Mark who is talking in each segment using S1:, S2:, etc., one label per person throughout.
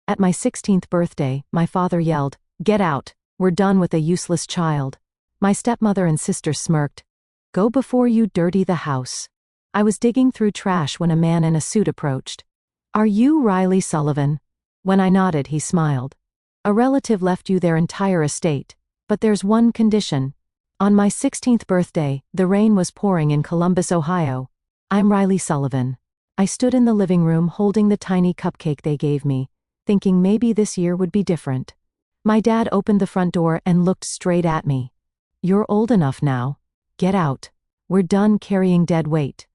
S1: At my 16th birthday, my father yelled, "Get out, we're done with a useless child." My stepmother and sister smirked, "Go before you dirty the house." I was digging through trash when a man in a suit approached. "Are you Riley Sullivan?" When I nodded, he smiled. "A relative left you their entire estate, but there's one condition." On my 16th birthday, the rain was pouring in Columbus, Ohio. "I'm Riley Sullivan." I stood in the living room holding the tiny cupcake they gave me, thinking maybe this year would be different. My dad opened the front door and looked straight at me. "You're old enough now. Get out. We're done carrying dead weight."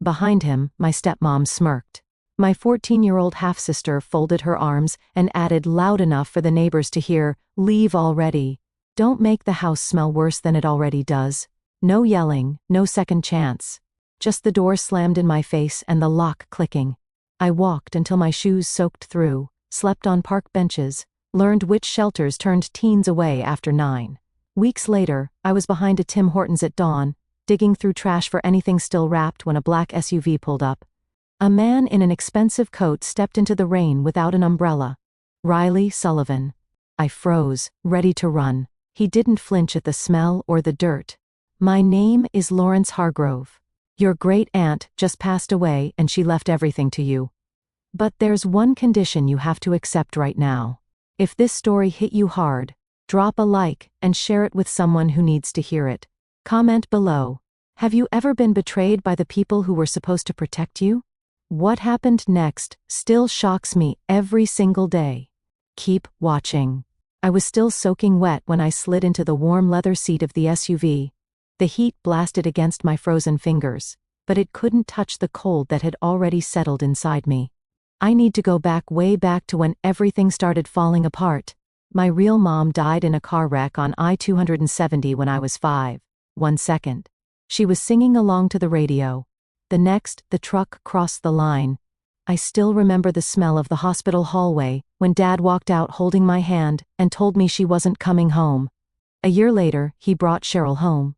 S1: Behind him, my stepmom smirked. My 14-year-old half-sister folded her arms and added loud enough for the neighbors to hear, "Leave already. Don't make the house smell worse than it already does." No yelling, no second chance. Just the door slammed in my face and the lock clicking. I walked until my shoes soaked through, slept on park benches, learned which shelters turned teens away after 9. Weeks later, I was behind a Tim Hortons at dawn, digging through trash for anything still wrapped when a black SUV pulled up. A man in an expensive coat stepped into the rain without an umbrella. Riley Sullivan. I froze, ready to run. He didn't flinch at the smell or the dirt. "My name is Lawrence Hargrove. Your great-aunt just passed away and she left everything to you. But there's one condition you have to accept right now. If this story hit you hard, drop a like and share it with someone who needs to hear it. Comment below. Have you ever been betrayed by the people who were supposed to protect you? What happened next still shocks me every single day. Keep watching." I was still soaking wet when I slid into the warm leather seat of the SUV. The heat blasted against my frozen fingers, but it couldn't touch the cold that had already settled inside me. I need to go back, way back to when everything started falling apart. My real mom died in a car wreck on I-270 when I was 5. 1 second. She was singing along to the radio. The next, the truck crossed the line. I still remember the smell of the hospital hallway when Dad walked out holding my hand and told me she wasn't coming home. A year later, he brought Cheryl home.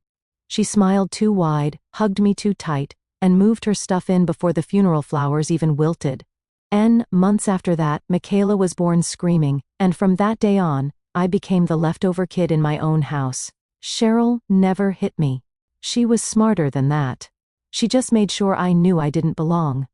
S1: She smiled too wide, hugged me too tight, and moved her stuff in before the funeral flowers even wilted. Months after that, Michaela was born screaming, and from that day on, I became the leftover kid in my own house. Cheryl never hit me. She was smarter than that. She just made sure I knew I didn't belong.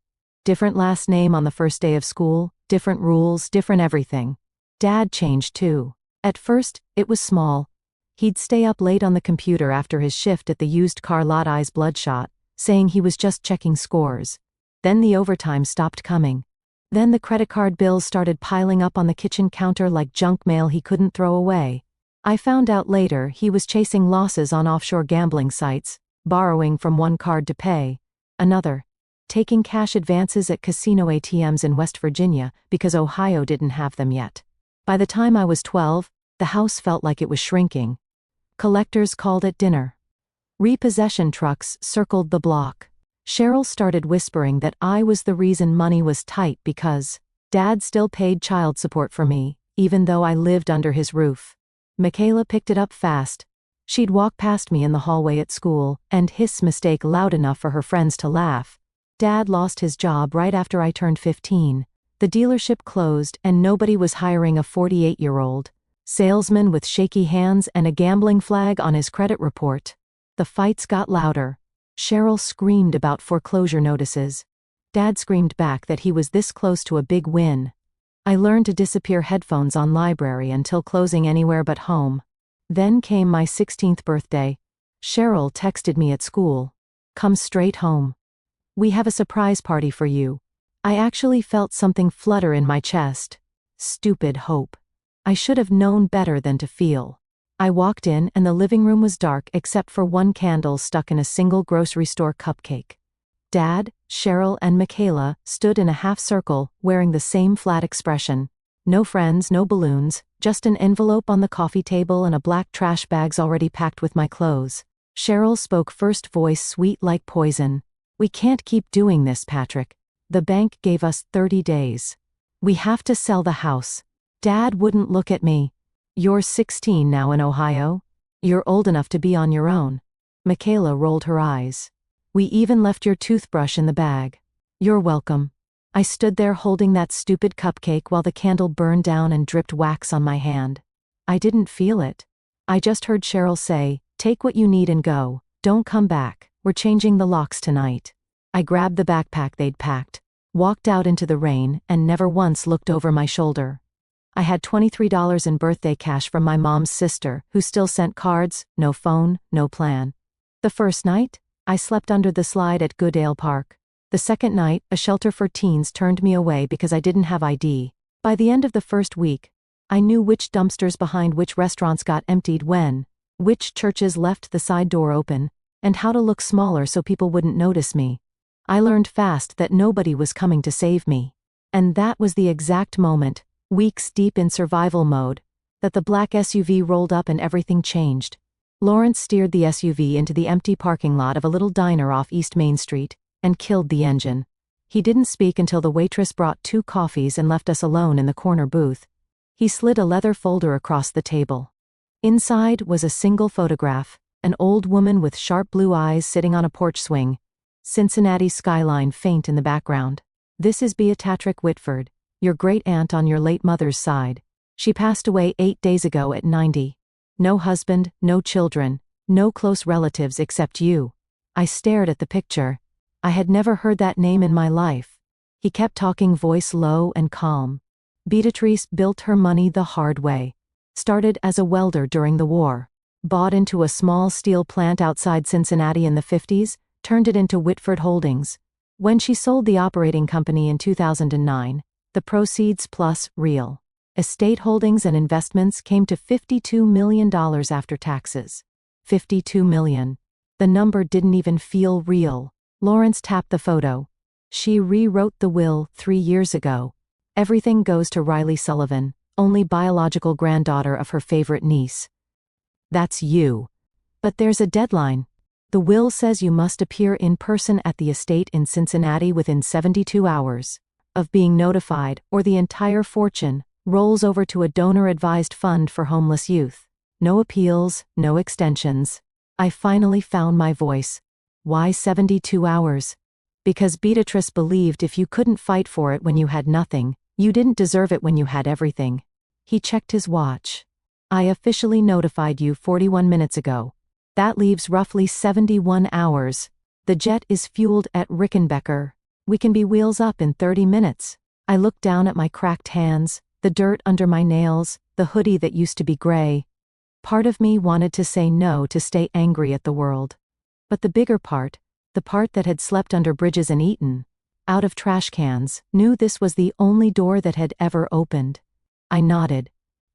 S1: Different last name on the first day of school, different rules, different everything. Dad changed too. At first, it was small. He'd stay up late on the computer after his shift at the used car lot, eyes bloodshot, saying he was just checking scores. Then the overtime stopped coming. Then the credit card bills started piling up on the kitchen counter like junk mail he couldn't throw away. I found out later he was chasing losses on offshore gambling sites, borrowing from one card to pay another, taking cash advances at casino ATMs in West Virginia because Ohio didn't have them yet. By the time I was 12, the house felt like it was shrinking. Collectors called at dinner. Repossession trucks circled the block. Cheryl started whispering that I was the reason money was tight because Dad still paid child support for me, even though I lived under his roof. Michaela picked it up fast. She'd walk past me in the hallway at school and hiss mistake loud enough for her friends to laugh. Dad lost his job right after I turned 15. The dealership closed and nobody was hiring a 48-year-old salesman with shaky hands and a gambling flag on his credit report. The fights got louder. Cheryl screamed about foreclosure notices. Dad screamed back that he was this close to a big win. I learned to disappear headphones on library until closing anywhere but home. Then came my 16th birthday. Cheryl texted me at school. "Come straight home. We have a surprise party for you." I actually felt something flutter in my chest. Stupid hope. I should have known better than to feel. I walked in and the living room was dark except for one candle stuck in a single grocery store cupcake. Dad, Cheryl, and Michaela stood in a half circle, wearing the same flat expression. No friends, no balloons, just an envelope on the coffee table and a black trash bags already packed with my clothes. Cheryl spoke first, voice sweet like poison. "We can't keep doing this, Patrick. The bank gave us 30 days. We have to sell the house." Dad wouldn't look at me. "You're 16 now in Ohio. You're old enough to be on your own." Michaela rolled her eyes. "We even left your toothbrush in the bag." "You're welcome." I stood there holding that stupid cupcake while the candle burned down and dripped wax on my hand. I didn't feel it. I just heard Cheryl say, "Take what you need and go. Don't come back. We're changing the locks tonight." I grabbed the backpack they'd packed, walked out into the rain, and never once looked over my shoulder. I had $23 in birthday cash from my mom's sister, who still sent cards, no phone, no plan. The first night, I slept under the slide at Goodale Park. The second night, a shelter for teens turned me away because I didn't have ID. By the end of the first week, I knew which dumpsters behind which restaurants got emptied when, which churches left the side door open, and how to look smaller so people wouldn't notice me. I learned fast that nobody was coming to save me. And that was the exact moment, weeks deep in survival mode, that the black SUV rolled up and everything changed. Lawrence steered the SUV into the empty parking lot of a little diner off East Main Street, and killed the engine. He didn't speak until the waitress brought 2 coffees and left us alone in the corner booth. He slid a leather folder across the table. Inside was a single photograph, an old woman with sharp blue eyes sitting on a porch swing, Cincinnati skyline faint in the background. "This is Beatrice Whitford, your great-aunt on your late mother's side. She passed away 8 days ago at 90. No husband, no children, no close relatives except you." I stared at the picture. I had never heard that name in my life. He kept talking, voice low and calm. "Beatrice built her money the hard way. Started as a welder during the war. Bought into a small steel plant outside Cincinnati in the 50s, turned it into Whitford Holdings. When she sold the operating company in 2009, the proceeds plus real estate holdings and investments came to $52 million after taxes. $52 million. The number didn't even feel real. Lawrence tapped the photo. "She rewrote the will 3 years ago. Everything goes to Riley Sullivan, only biological granddaughter of her favorite niece." "That's you. But there's a deadline. The will says you must appear in person at the estate in Cincinnati within 72 hours of being notified, or the entire fortune rolls over to a donor-advised fund for homeless youth. No appeals, no extensions." I finally found my voice. "Why 72 hours? Because Beatrice believed if you couldn't fight for it when you had nothing, you didn't deserve it when you had everything." He checked his watch. "I officially notified you 41 minutes ago. That leaves roughly 71 hours. The jet is fueled at Rickenbacker. We can be wheels up in 30 minutes. I looked down at my cracked hands, the dirt under my nails, the hoodie that used to be gray. Part of me wanted to say no to stay angry at the world. But the bigger part, the part that had slept under bridges and eaten out of trash cans, knew this was the only door that had ever opened. I nodded.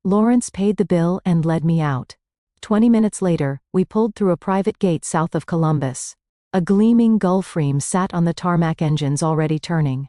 S1: Lawrence paid the bill and led me out. 20 minutes later, we pulled through a private gate south of Columbus. A gleaming Gulfstream sat on the tarmac, engines already turning.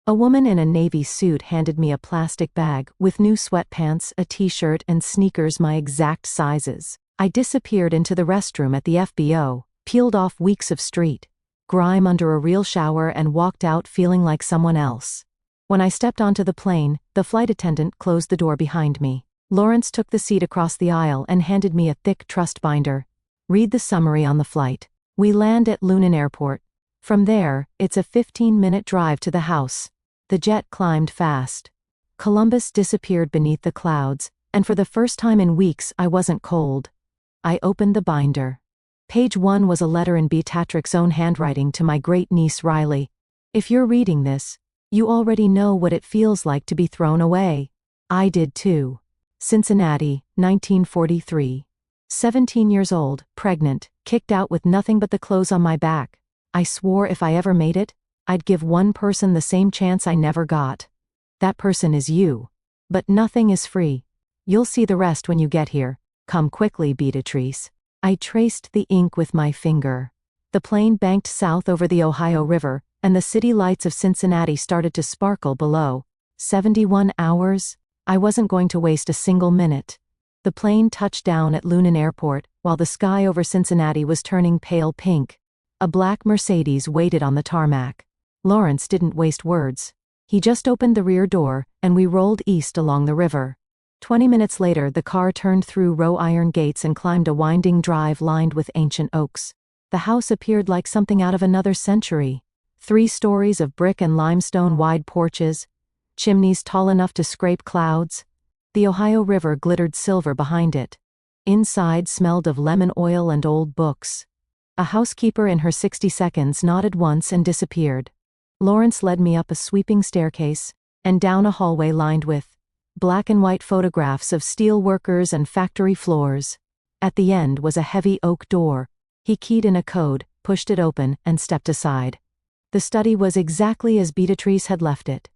S1: A woman in a navy suit handed me a plastic bag with new sweatpants, a t-shirt, and sneakers my exact sizes. I disappeared into the restroom at the FBO, peeled off weeks of street grime under a real shower, and walked out feeling like someone else. When I stepped onto the plane, the flight attendant closed the door behind me. Lawrence took the seat across the aisle and handed me a thick trust binder. "Read the summary on the flight. We land at Lunan Airport. From there, it's a 15-minute drive to the house." The jet climbed fast. Columbus disappeared beneath the clouds, and for the first time in weeks I wasn't cold. I opened the binder. Page 1 was a letter in Beatrix's own handwriting to my great-niece Riley. "If you're reading this, you already know what it feels like to be thrown away. I did too. Cincinnati, 1943. 17 years old, pregnant, kicked out with nothing but the clothes on my back. I swore if I ever made it, I'd give one person the same chance I never got. That person is you. But nothing is free. You'll see the rest when you get here. Come quickly, Beatrice." I traced the ink with my finger. The plane banked south over the Ohio River, and the city lights of Cincinnati started to sparkle below. 71 hours? I wasn't going to waste a single minute. The plane touched down at Lunan Airport, while the sky over Cincinnati was turning pale pink. A black Mercedes waited on the tarmac. Lawrence didn't waste words. He just opened the rear door, and we rolled east along the river. 20 minutes later, the car turned through iron gates and climbed a winding drive lined with ancient oaks. The house appeared like something out of another century. 3 stories of brick and limestone wide porches, chimneys tall enough to scrape clouds. The Ohio River glittered silver behind it. Inside smelled of lemon oil and old books. A housekeeper in her 60 seconds nodded once and disappeared. Lawrence led me up a sweeping staircase and down a hallway lined with black and white photographs of steel workers and factory floors. At the end was a heavy oak door. He keyed in a code, pushed it open, and stepped aside. The study was exactly as Beatrice had left it.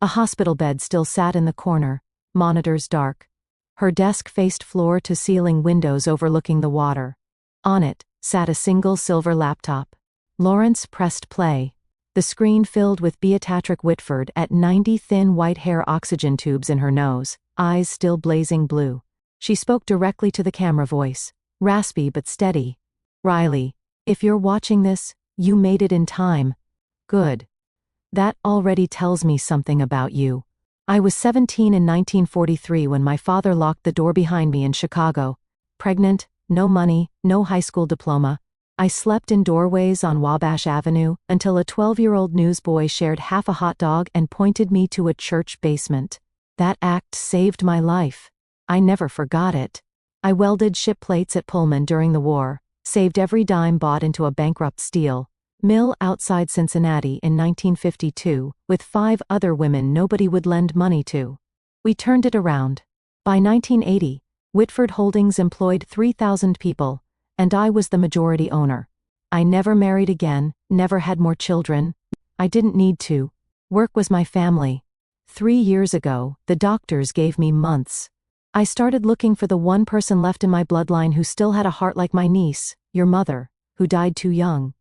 S1: A hospital bed still sat in the corner, monitors dark. Her desk faced floor-to-ceiling windows overlooking the water. On it sat a single silver laptop. Lawrence pressed play. The screen filled with Beatrix Whitford at 90, thin white hair, oxygen tubes in her nose, eyes still blazing blue. She spoke directly to the camera, voice raspy but steady. "Riley, if you're watching this, you made it in time. Good. That already tells me something about you. I was 17 in 1943 when my father locked the door behind me in Chicago. Pregnant, no money, no high school diploma. I slept in doorways on Wabash Avenue until a 12-year-old newsboy shared half a hot dog and pointed me to a church basement. That act saved my life. I never forgot it. I welded ship plates at Pullman during the war, saved every dime bought into a bankrupt steel mill outside Cincinnati in 1952, with 5 other women nobody would lend money to. We turned it around. By 1980, Whitford Holdings employed 3,000 people, and I was the majority owner. I never married again, never had more children. I didn't need to. Work was my family. 3 years ago, the doctors gave me months. I started looking for the one person left in my bloodline who still had a heart like my niece, your mother, who died too young.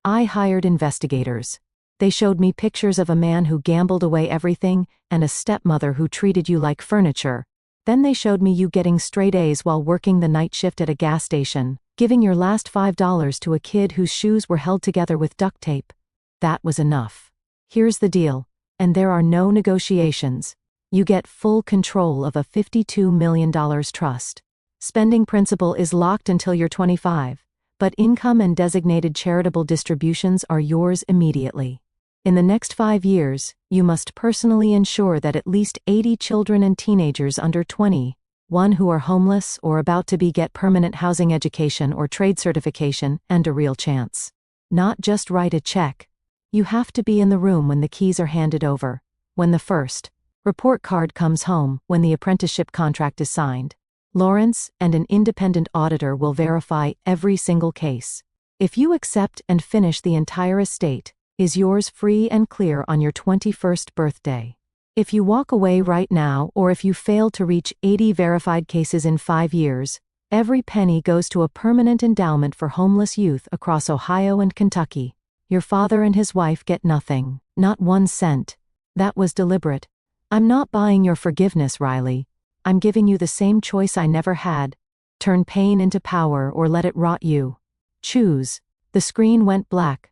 S1: I hired investigators. They showed me pictures of a man who gambled away everything and a stepmother who treated you like furniture. Then they showed me you getting straight A's while working the night shift at a gas station, giving your last $5 to a kid whose shoes were held together with duct tape. That was enough. Here's the deal, and there are no negotiations. You get full control of a $52 million trust. Spending principal is locked until you're 25. But income and designated charitable distributions are yours immediately. In the next 5 years, you must personally ensure that at least 80 children and teenagers under 21 who are homeless or about to get permanent housing, education, or trade certification, and a real chance. Not just write a check. You have to be in the room when the keys are handed over, when the first report card comes home, when the apprenticeship contract is signed. Lawrence and an independent auditor will verify every single case. If you accept and finish, the entire estate is yours free and clear on your 21st birthday. If you walk away right now, or if you fail to reach 80 verified cases in 5 years, every penny goes to a permanent endowment for homeless youth across Ohio and Kentucky. Your father and his wife get nothing, not 1 cent. That was deliberate. I'm not buying your forgiveness, Riley. I'm giving you the same choice I never had. Turn pain into power or let it rot you. Choose. The screen went black.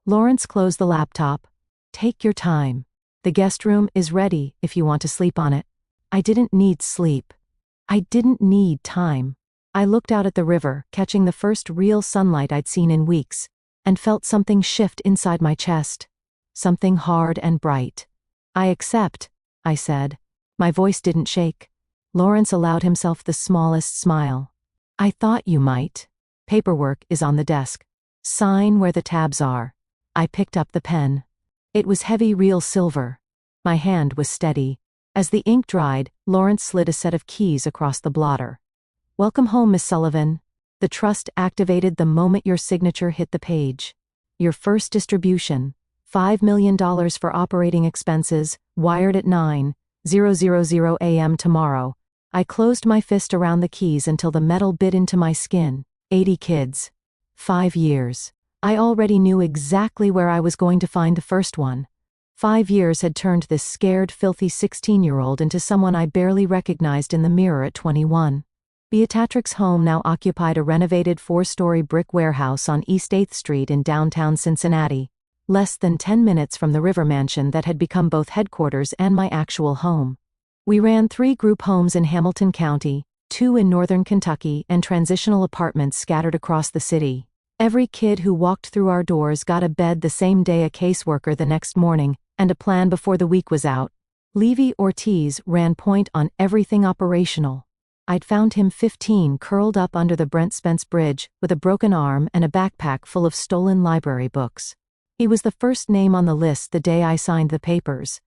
S1: Lawrence closed the laptop. Take your time. The guest room is ready if you want to sleep on it. I didn't need sleep. I didn't need time. I looked out at the river, catching the first real sunlight I'd seen in weeks, and felt something shift inside my chest. Something hard and bright. I accept, I said. My voice didn't shake. Lawrence allowed himself the smallest smile. I thought you might. Paperwork is on the desk. Sign where the tabs are. I picked up the pen. It was heavy, real silver. My hand was steady. As the ink dried, Lawrence slid a set of keys across the blotter. Welcome home, Miss Sullivan. The trust activated the moment your signature hit the page. Your first distribution, $5 million for operating expenses, wired at 9:00 a.m. tomorrow. I closed my fist around the keys until the metal bit into my skin. 80 kids. 5 years. I already knew exactly where I was going to find the first one. 5 years had turned this scared, filthy 16-year-old into someone I barely recognized in the mirror at 21. Beatrix's home now occupied a renovated 4-story brick warehouse on East 8th Street in downtown Cincinnati, less than 10 minutes from the river mansion that had become both headquarters and my actual home. We ran 3 group homes in Hamilton County, 2 in northern Kentucky, and transitional apartments scattered across the city. Every kid who walked through our doors got a bed the same day, a caseworker the next morning, and a plan before the week was out. Levy Ortiz ran point on everything operational. I'd found him 15 curled up under the Brent Spence Bridge, with a broken arm and a backpack full of stolen library books. He was the first name on the list the day I signed the papers.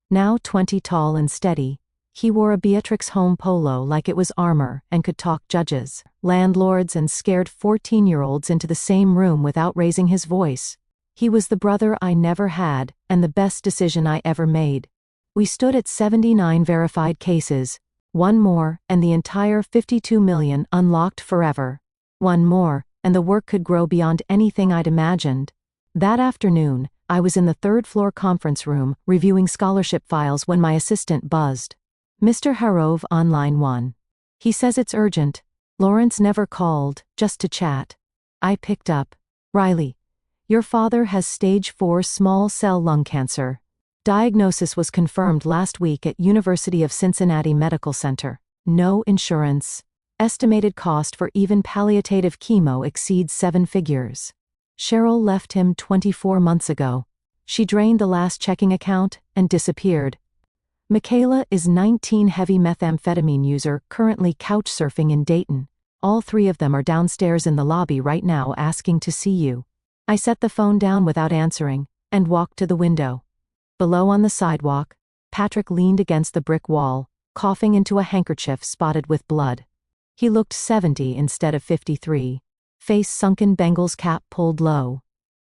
S1: Now 20 tall and steady, he wore a Beatrix home polo like it was armor and could talk judges, landlords, and scared 14-year-olds into the same room without raising his voice. He was the brother I never had, and the best decision I ever made. We stood at 79 verified cases. One more, and the entire 52 million unlocked forever. One more, and the work could grow beyond anything I'd imagined. That afternoon, I was in the third-floor conference room, reviewing scholarship files when my assistant buzzed. Mr. Harov on line 1. He says it's urgent. Lawrence never called, just to chat. I picked up. Riley, your father has stage 4 small cell lung cancer. Diagnosis was confirmed last week at University of Cincinnati Medical Center. No insurance. Estimated cost for even palliative chemo exceeds 7 figures. Cheryl left him 24 months ago. She drained the last checking account and disappeared. Michaela is 19, heavy methamphetamine user, currently couch surfing in Dayton. All 3 of them are downstairs in the lobby right now asking to see you. I set the phone down without answering and walked to the window. Below on the sidewalk, Patrick leaned against the brick wall, coughing into a handkerchief spotted with blood. He looked 70 instead of 53. Face sunken, Bengals cap pulled low.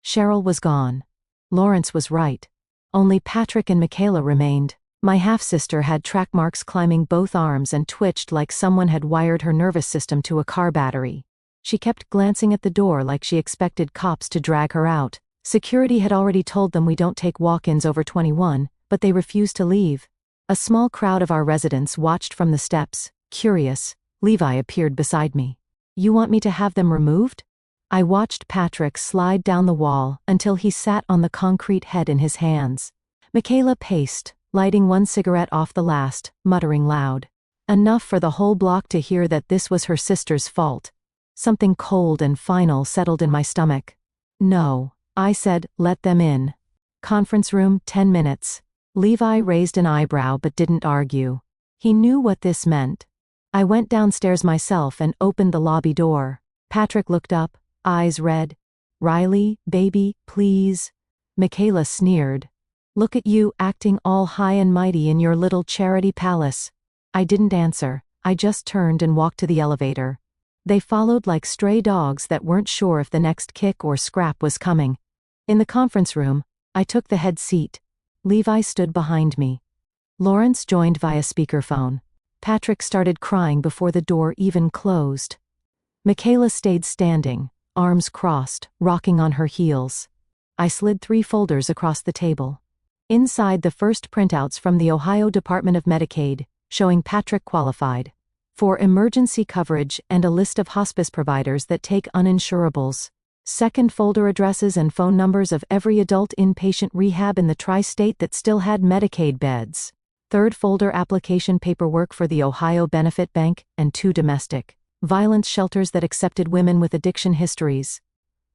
S1: Cheryl was gone. Lawrence was right. Only Patrick and Michaela remained. My half-sister had track marks climbing both arms and twitched like someone had wired her nervous system to a car battery. She kept glancing at the door like she expected cops to drag her out. Security had already told them we don't take walk-ins over 21, but they refused to leave. A small crowd of our residents watched from the steps, curious. Levi appeared beside me. You want me to have them removed? I watched Patrick slide down the wall until he sat on the concrete head in his hands. Michaela paced, lighting one cigarette off the last, muttering loud. Enough for the whole block to hear that this was her sister's fault. Something cold and final settled in my stomach. No, I said, let them in. Conference room, 10 minutes. Levi raised an eyebrow but didn't argue. He knew what this meant. I went downstairs myself and opened the lobby door. Patrick looked up, eyes red. Riley, baby, please. Michaela sneered. Look at you acting all high and mighty in your little charity palace. I didn't answer. I just turned and walked to the elevator. They followed like stray dogs that weren't sure if the next kick or scrap was coming. In the conference room, I took the head seat. Levi stood behind me. Lawrence joined via speakerphone. Patrick started crying before the door even closed. Michaela stayed standing, arms crossed, rocking on her heels. I slid 3 folders across the table. Inside, the first printouts from the Ohio Department of Medicaid, showing Patrick qualified for emergency coverage and a list of hospice providers that take uninsurables. Second folder, addresses and phone numbers of every adult inpatient rehab in the tri-state that still had Medicaid beds. Third folder, application paperwork for the Ohio Benefit Bank and 2 domestic violence shelters that accepted women with addiction histories.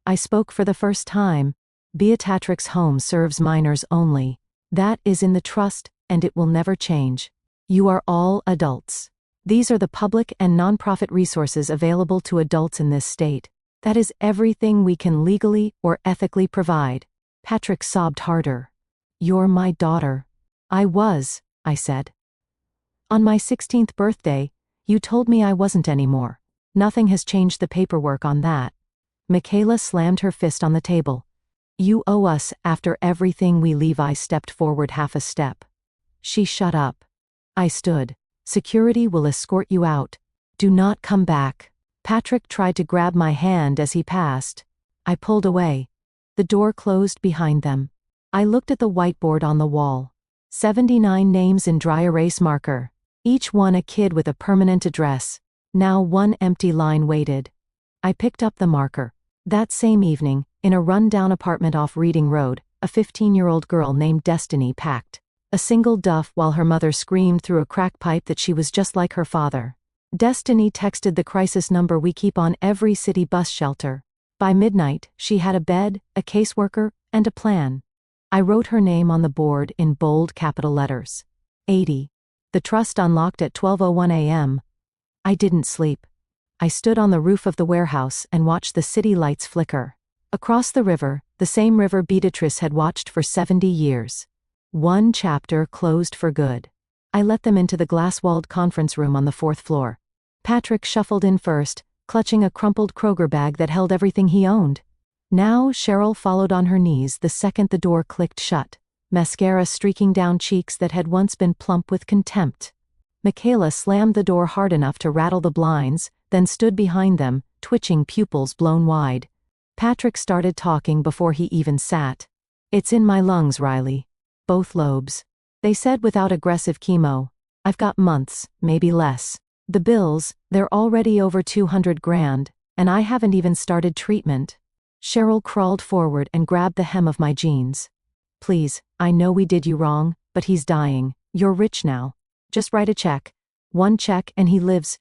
S1: I spoke for the first time. Beatrix Home serves minors only. That is in the trust, and it will never change. You are all adults. These are the public and nonprofit resources available to adults in this state. That is everything we can legally or ethically provide. Patrick sobbed harder. You're my daughter. I was, I said. On my 16th birthday, you told me I wasn't anymore. Nothing has changed the paperwork on that. Michaela slammed her fist on the table. You owe us after everything we. Levi stepped forward half a step. She shut up. I stood. Security will escort you out. Do not come back. Patrick tried to grab my hand as he passed. I pulled away. The door closed behind them. I looked at the whiteboard on the wall. 79 names in dry erase marker. Each one a kid with a permanent address. Now one empty line waited. I picked up the marker. That same evening, in a run-down apartment off Reading Road, a 15-year-old girl named Destiny packed a single duff while her mother screamed through a crack pipe that she was just like her father. Destiny texted the crisis number we keep on every city bus shelter. By midnight, she had a bed, a caseworker, and a plan. I wrote her name on the board in bold capital letters. 80. The trust unlocked at 12:01 a.m. I didn't sleep. I stood on the roof of the warehouse and watched the city lights flicker. Across the river, the same river Beatrice had watched for 70 years. One chapter closed for good. I let them into the glass-walled conference room on the 4th floor. Patrick shuffled in first, clutching a crumpled Kroger bag that held everything he owned. Now Cheryl followed on her knees the second the door clicked shut, mascara streaking down cheeks that had once been plump with contempt. Michaela slammed the door hard enough to rattle the blinds, then stood behind them, twitching pupils blown wide. Patrick started talking before he even sat. "It's in my lungs, Riley. Both lobes. They said without aggressive chemo. I've got months, maybe less. The bills, they're already over 200 grand, and I haven't even started treatment." Cheryl crawled forward and grabbed the hem of my jeans. "Please, I know we did you wrong, but he's dying. You're rich now. Just write a check. One check and he lives."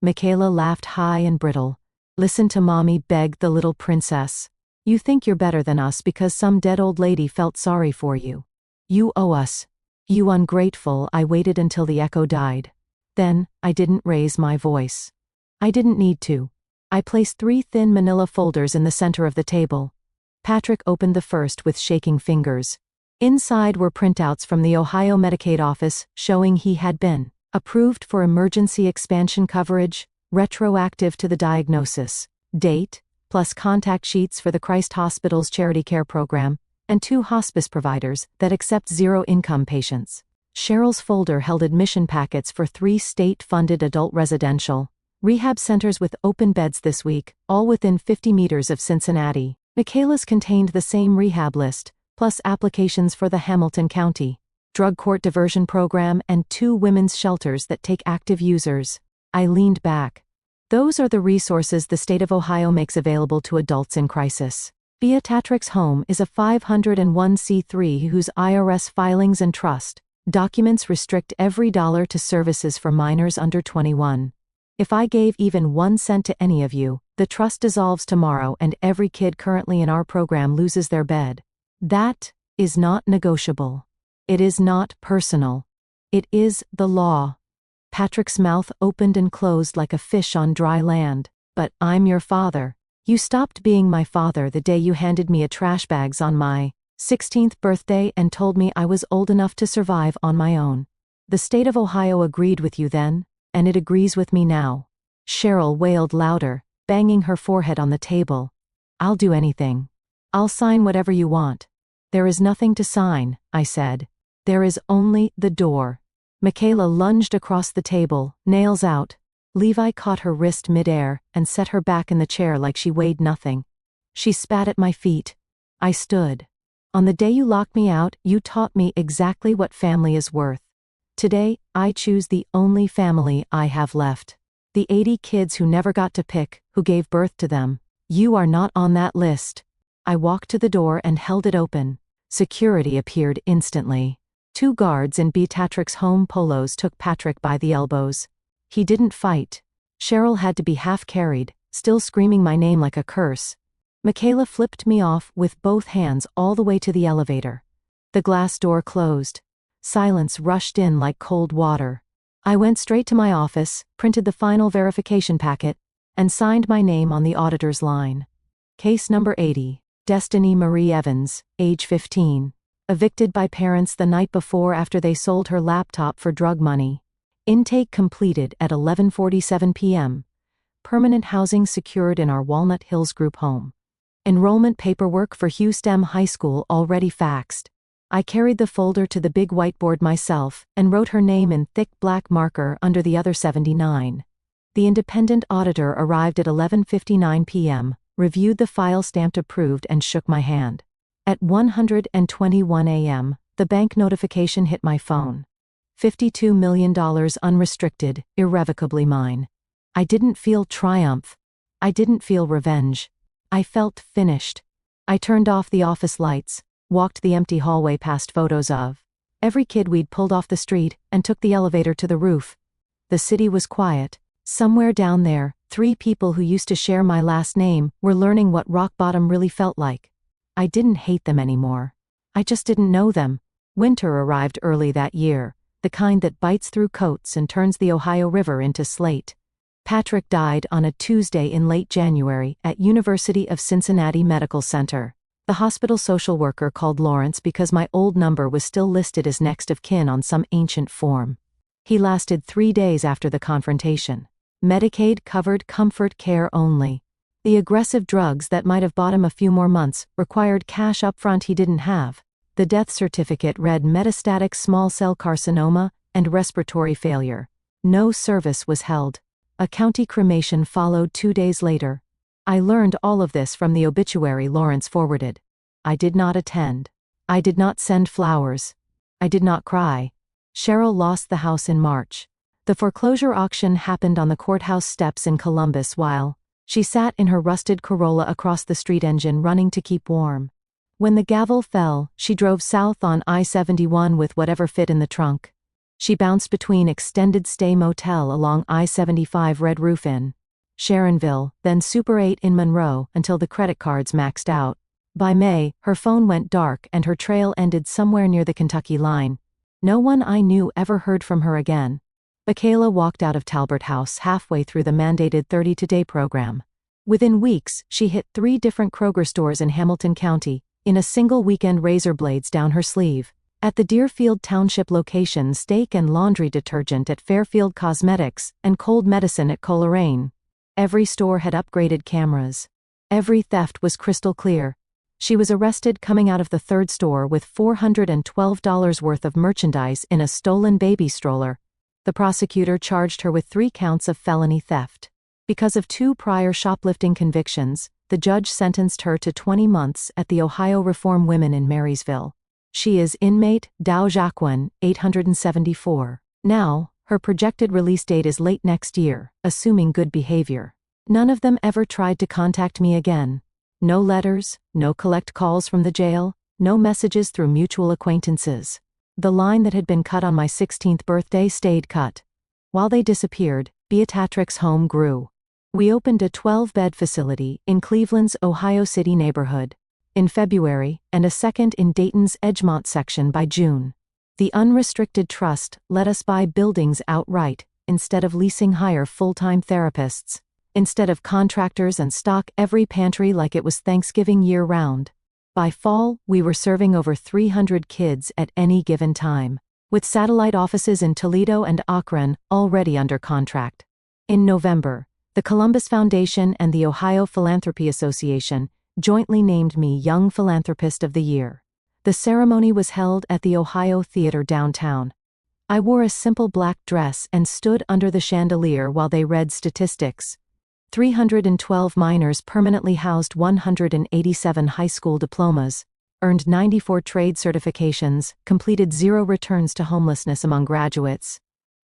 S1: Michaela laughed high and brittle. "Listen to mommy," begged the little princess. "You think you're better than us because some dead old lady felt sorry for you. You owe us. You ungrateful." I waited until the echo died. Then, I didn't raise my voice. I didn't need to. I placed 3 thin manila folders in the center of the table. Patrick opened the first with shaking fingers. Inside were printouts from the Ohio Medicaid office showing he had been approved for emergency expansion coverage, retroactive to the diagnosis, date, plus contact sheets for the Christ Hospital's charity care program, and 2 hospice providers that accept zero-income patients. Cheryl's folder held admission packets for 3 state-funded adult residential rehab centers with open beds this week, all within 50 meters of Cincinnati. Michaela's contained the same rehab list, plus applications for the Hamilton County drug court diversion program and 2 women's shelters that take active users. I leaned back. Those are the resources the state of Ohio makes available to adults in crisis. Beatrix Home is a 501c3 whose IRS filings and trust documents restrict every dollar to services for minors under 21. If I gave even 1 cent to any of you, the trust dissolves tomorrow and every kid currently in our program loses their bed. That is not negotiable. It is not personal. It is the law. Patrick's mouth opened and closed like a fish on dry land. "But I'm your father. You stopped being my father the day you handed me a trash bags on my 16th birthday and told me I was old enough to survive on my own. The state of Ohio agreed with you then, and it agrees with me now." Cheryl wailed louder, banging her forehead on the table. "I'll do anything. I'll sign whatever you want." "There is nothing to sign," I said. "There is only the door." Michaela lunged across the table, nails out. Levi caught her wrist midair and set her back in the chair like she weighed nothing. She spat at my feet. I stood. "On the day you locked me out, you taught me exactly what family is worth. Today, I choose the only family I have left. The 80 kids who never got to pick, who gave birth to them. You are not on that list." I walked to the door and held it open. Security appeared instantly. 2 guards in Beatrix Home polos took Patrick by the elbows. He didn't fight. Cheryl had to be half carried, still screaming my name like a curse. Michaela flipped me off with both hands all the way to the elevator. The glass door closed. Silence rushed in like cold water. I went straight to my office, printed the final verification packet, and signed my name on the auditor's line. Case number 80, Destiny Marie Evans, age 15. Evicted by parents the night before after they sold her laptop for drug money. Intake completed at 11:47 p.m. Permanent housing secured in our Walnut Hills group home. Enrollment paperwork for Hugh Stem High School already faxed. I carried the folder to the big whiteboard myself and wrote her name in thick black marker under the other 79. The independent auditor arrived at 11:59 p.m., reviewed the file stamped approved and shook my hand. At 1:21 a.m., the bank notification hit my phone. $52 million unrestricted, irrevocably mine. I didn't feel triumph. I didn't feel revenge. I felt finished. I turned off the office lights, walked the empty hallway past photos of every kid we'd pulled off the street, and took the elevator to the roof. The city was quiet. Somewhere down there, 3 people who used to share my last name were learning what rock bottom really felt like. I didn't hate them anymore. I just didn't know them. Winter arrived early that year, the kind that bites through coats and turns the Ohio River into slate. Patrick died on a Tuesday in late January at University of Cincinnati Medical Center. The hospital social worker called Lawrence because my old number was still listed as next of kin on some ancient form. He lasted 3 days after the confrontation. Medicaid covered comfort care only. The aggressive drugs that might have bought him a few more months required cash upfront he didn't have. The death certificate read metastatic small cell carcinoma and respiratory failure. No service was held. A county cremation followed 2 days later. I learned all of this from the obituary Lawrence forwarded. I did not attend. I did not send flowers. I did not cry. Cheryl lost the house in March. The foreclosure auction happened on the courthouse steps in Columbus while she sat in her rusted Corolla across the street, engine running to keep warm. When the gavel fell, she drove south on I-71 with whatever fit in the trunk. She bounced between extended stay motel along I-75 Red Roof Inn, Sharonville, then Super 8 in Monroe until the credit cards maxed out. By May, her phone went dark and her trail ended somewhere near the Kentucky line. No one I knew ever heard from her again. Michaela walked out of Talbert House halfway through the mandated 30-day program. Within weeks, she hit 3 different Kroger stores in Hamilton County, in a single weekend, razor blades down her sleeve. At the Deerfield Township location, steak and laundry detergent at Fairfield Cosmetics, and cold medicine at Coleraine. Every store had upgraded cameras. Every theft was crystal clear. She was arrested coming out of the 3rd store with $412 worth of merchandise in a stolen baby stroller. The prosecutor charged her with 3 counts of felony theft. Because of 2 prior shoplifting convictions, the judge sentenced her to 20 months at the Ohio Reform Women in Marysville. She is inmate Dow Jacquin, 874. Now, her projected release date is late next year, assuming good behavior. None of them ever tried to contact me again. No letters, no collect calls from the jail, no messages through mutual acquaintances. The line that had been cut on my 16th birthday stayed cut. While they disappeared, Beatrix's home grew. We opened a 12-bed facility in Cleveland's Ohio City neighborhood in February and a second in Dayton's Edgemont section by June. The unrestricted trust let us buy buildings outright instead of leasing, hire full-time therapists, instead of contractors, and stock every pantry like it was Thanksgiving year-round. By fall, we were serving over 300 kids at any given time, with satellite offices in Toledo and Akron already under contract. In November, the Columbus Foundation and the Ohio Philanthropy Association jointly named me Young Philanthropist of the Year. The ceremony was held at the Ohio Theater downtown. I wore a simple black dress and stood under the chandelier while they read statistics. 312 minors permanently housed, 187 high school diplomas, earned 94 trade certifications, completed 0 returns to homelessness among graduates.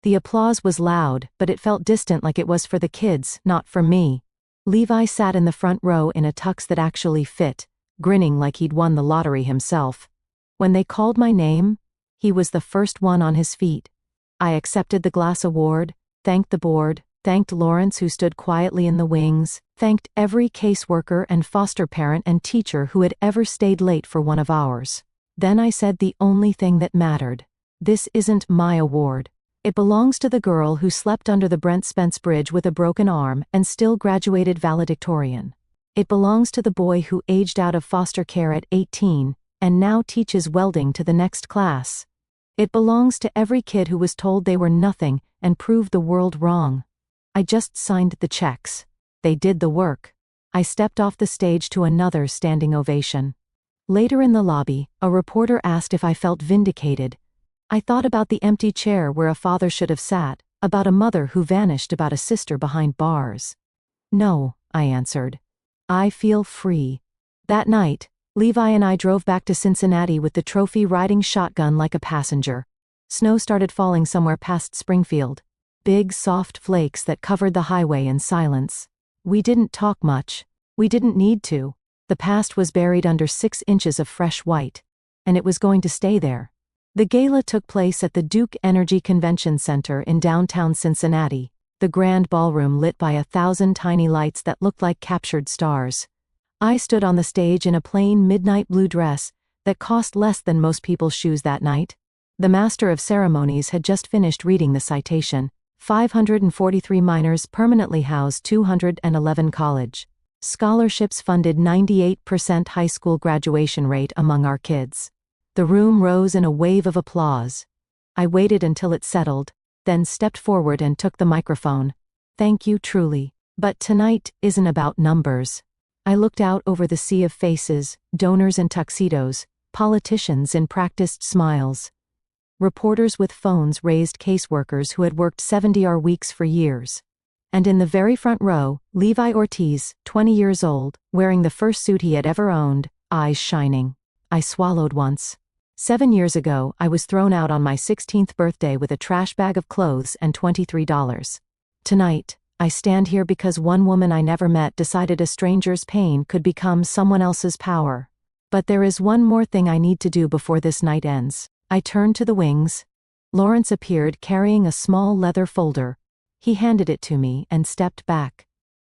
S1: The applause was loud, but it felt distant, like it was for the kids, not for me. Levi sat in the front row in a tux that actually fit, grinning like he'd won the lottery himself. When they called my name, he was the first one on his feet. I accepted the glass award, thanked the board, thanked Lawrence, who stood quietly in the wings, thanked every caseworker and foster parent and teacher who had ever stayed late for one of ours. Then I said the only thing that mattered. This isn't my award. It belongs to the girl who slept under the Brent Spence Bridge with a broken arm and still graduated valedictorian. It belongs to the boy who aged out of foster care at 18 and now teaches welding to the next class. It belongs to every kid who was told they were nothing and proved the world wrong. I just signed the checks. They did the work. I stepped off the stage to another standing ovation. Later in the lobby, a reporter asked if I felt vindicated. I thought about the empty chair where a father should have sat, about a mother who vanished, about a sister behind bars. No, I answered. I feel free. That night, Levi and I drove back to Cincinnati with the trophy riding shotgun like a passenger. Snow started falling somewhere past Springfield. Big, soft flakes that covered the highway in silence. We didn't talk much. We didn't need to. The past was buried under 6 inches of fresh white. And it was going to stay there. The gala took place at the Duke Energy Convention Center in downtown Cincinnati. the grand ballroom lit by 1,000 tiny lights that looked like captured stars. I stood on the stage in a plain midnight blue dress that cost less than most people's shoes that night. The master of ceremonies had just finished reading the citation. 543 minors permanently housed, 211 college scholarships funded, 98% high school graduation rate among our kids. The room rose in a wave of applause. I waited until it settled, then stepped forward and took the microphone. Thank you truly. But tonight isn't about numbers. I looked out over the sea of faces, donors in tuxedos, politicians in practiced smiles. Reporters with phones raised caseworkers who had worked 70-hour weeks for years. And in the very front row, Levi Ortiz, 20 years old, wearing the first suit he had ever owned, eyes shining. I swallowed once. 7 years ago, I was thrown out on my 16th birthday with a trash bag of clothes and $23. Tonight, I stand here because one woman I never met decided a stranger's pain could become someone else's power. But there is one more thing I need to do before this night ends. I turned to the wings. Lawrence appeared carrying a small leather folder. He handed it to me and stepped back.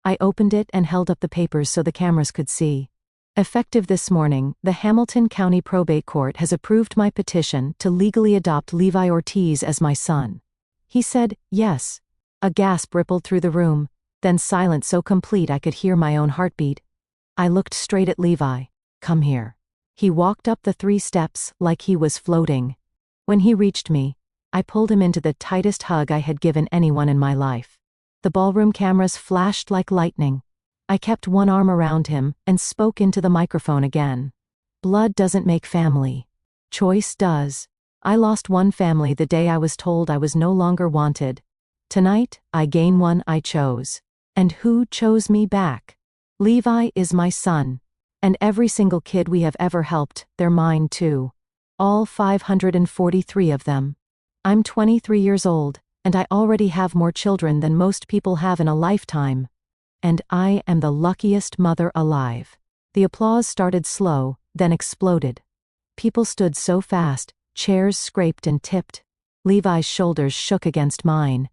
S1: I opened it and held up the papers so the cameras could see. Effective this morning, the Hamilton County Probate Court has approved my petition to legally adopt Levi Ortiz as my son. He said, yes. A gasp rippled through the room, then silence so complete I could hear my own heartbeat. I looked straight at Levi. Come here. He walked up the 3 steps like he was floating. When he reached me, I pulled him into the tightest hug I had given anyone in my life. The ballroom cameras flashed like lightning. I kept one arm around him and spoke into the microphone again. Blood doesn't make family. Choice does. I lost one family the day I was told I was no longer wanted. Tonight, I gain one I chose. And who chose me back? Levi is my son. And every single kid we have ever helped, they're mine too. All 543 of them. I'm 23 years old, and I already have more children than most people have in a lifetime. And I am the luckiest mother alive. The applause started slow, then exploded. People stood so fast, chairs scraped and tipped. Levi's shoulders shook against mine.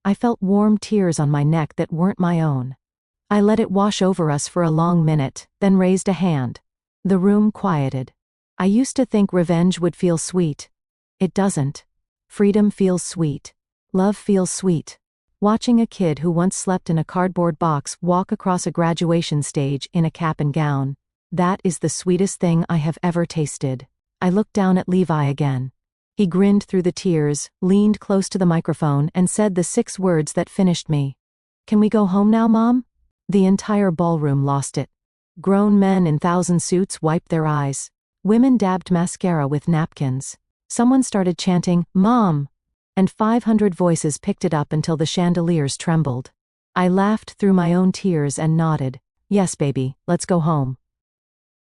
S1: I felt warm tears on my neck that weren't my own. I let it wash over us for a long minute, then raised a hand. The room quieted. I used to think revenge would feel sweet. It doesn't. Freedom feels sweet. Love feels sweet. Watching a kid who once slept in a cardboard box walk across a graduation stage in a cap and gown. That is the sweetest thing I have ever tasted. I looked down at Levi again. He grinned through the tears, leaned close to the microphone and said the 6 words that finished me. Can we go home now, Mom? The entire ballroom lost it. Grown men in 1,000 suits wiped their eyes. Women dabbed mascara with napkins. Someone started chanting, Mom! And 500 voices picked it up until the chandeliers trembled. I laughed through my own tears and nodded. Yes, baby, let's go home.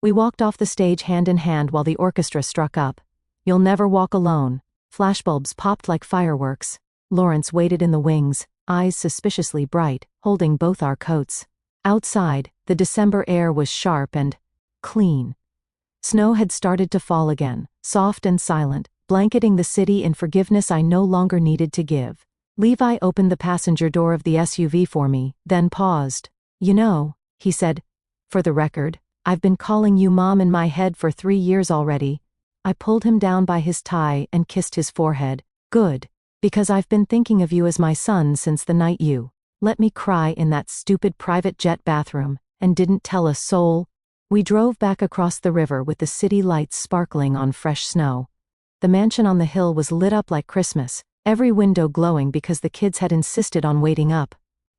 S1: We walked off the stage hand in hand while the orchestra struck up. You'll never walk alone. Flashbulbs popped like fireworks. Lawrence waited in the wings, eyes suspiciously bright, holding both our coats. Outside, the December air was sharp and clean. Snow had started to fall again, soft and silent, blanketing the city in forgiveness I no longer needed to give. Levi opened the passenger door of the SUV for me, then paused. You know, he said, for the record, I've been calling you Mom in my head for 3 years already. I pulled him down by his tie and kissed his forehead. Good. Because I've been thinking of you as my son since the night you let me cry in that stupid private jet bathroom, and didn't tell a soul. We drove back across the river with the city lights sparkling on fresh snow. The mansion on the hill was lit up like Christmas, every window glowing because the kids had insisted on waiting up.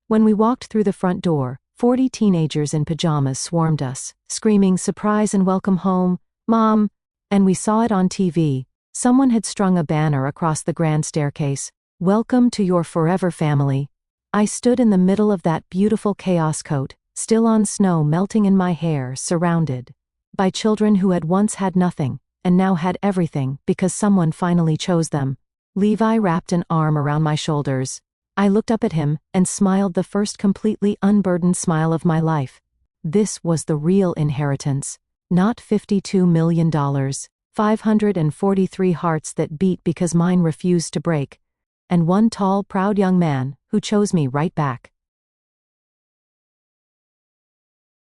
S1: When we walked through the front door, 40 teenagers in pajamas swarmed us, screaming surprise and welcome home, Mom! And we saw it on TV. Someone had strung a banner across the grand staircase. Welcome to your forever family. I stood in the middle of that beautiful chaos coat, still on snow melting in my hair, surrounded by children who had once had nothing, and now had everything because someone finally chose them. Levi wrapped an arm around my shoulders. I looked up at him and smiled, the first completely unburdened smile of my life. This was the real inheritance, not $52 million, 543 hearts that beat because mine refused to break. and one tall, proud young man, who chose me right back.